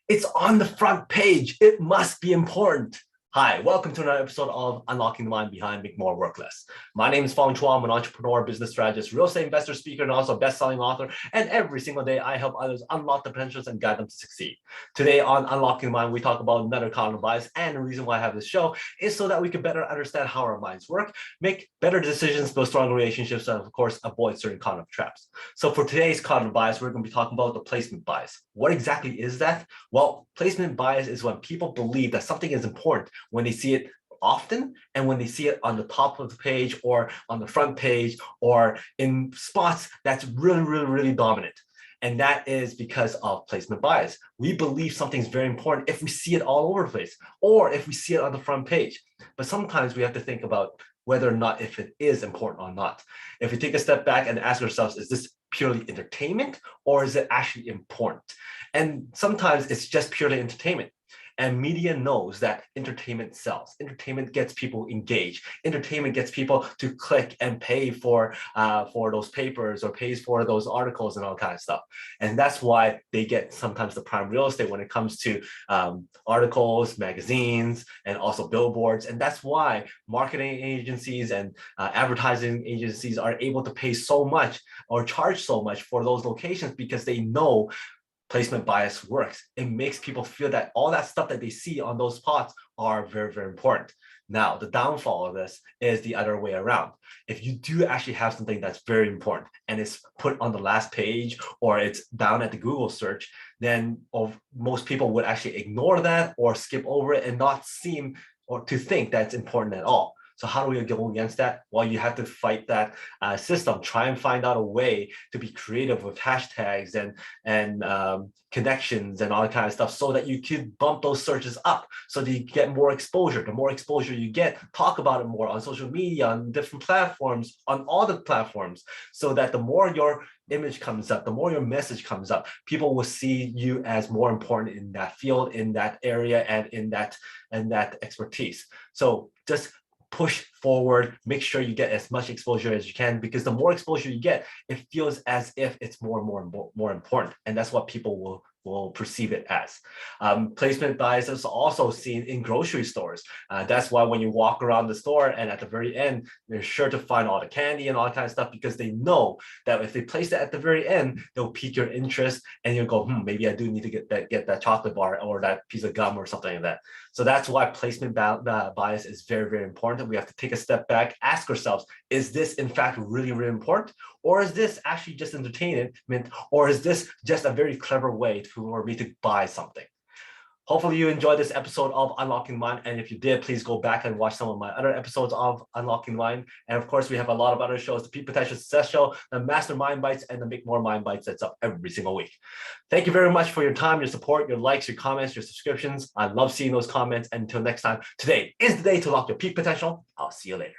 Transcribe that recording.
It's on the front page. It must be important. Hi, welcome to another episode of Unlocking the Mind Behind Make More Work Less. My name is Fong. I'm an entrepreneur, business strategist, real estate investor, speaker, and also best-selling author. And every single day, I help others unlock the potentials and guide them to succeed. Today on Unlocking the Mind, we talk about another cognitive bias. And the reason why I have this show is so that we can better understand how our minds work, make better decisions, build stronger relationships, and of course, avoid certain cognitive traps. So for today's cognitive bias, we're going to be talking about the placement bias. What exactly is that? Well, placement bias is when people believe that something is important when they see it often and when they see it on the top of the page or on the front page or in spots that's really dominant. And that is because of placement bias. We believe something's very important if we see it all over the place or if we see it on the front page. But sometimes we have to think about whether or not if it is important or not. If we take a step back and ask ourselves, is this purely entertainment or is it actually important? And sometimes it's just purely entertainment. And media knows that entertainment sells. Entertainment gets people engaged. Entertainment gets people to click and pay for those papers or pays for those articles and all kind of stuff. And that's why they get sometimes the prime real estate when it comes to articles, magazines, and also billboards. And that's why marketing agencies and advertising agencies are able to pay so much or charge so much for those locations because they know placement bias works. It makes people feel that all that stuff that they see on those spots are very important. Now, the downfall of this is the other way around. If you do actually have something that's very important and it's put on the last page or it's down at the Google search, then most people would actually ignore that or skip over it and not seem or to think that's important at all. So how do we go against that? Well, you have to fight that system. Try and find out a way to be creative with hashtags and connections and all that kind of stuff so that you can bump those searches up so that you get more exposure. The more exposure you get, talk about it more on social media, on different platforms, on all the platforms, so that the more your image comes up, the more your message comes up, people will see you as more important in that field, in that area, and in that expertise. So just push forward, make sure you get as much exposure as you can, because the more exposure you get, it feels as if it's more important. And that's what people will perceive it as. Placement bias is also seen in grocery stores. That's why when you walk around the store and at the very end, they're sure to find all the candy and all that kind of stuff because they know that if they place it at the very end, they'll pique your interest and you'll go, maybe I do need to get that chocolate bar or that piece of gum or something like that. So that's why placement bias is very important. We have to take a step back, ask ourselves, is this in fact really important? Or is this actually just entertainment? Or is this just a very clever way for me to buy something? Hopefully you enjoyed this episode of Unlocking Mind. And if you did, please go back and watch some of my other episodes of Unlocking Mind. And of course, we have a lot of other shows, the Peak Potential Success Show, the Mastermind Bites, and the Make More Mind Bites that's up every single week. Thank you very much for your time, your support, your likes, your comments, your subscriptions. I love seeing those comments. And until next time, today is the day to unlock your peak potential. I'll see you later.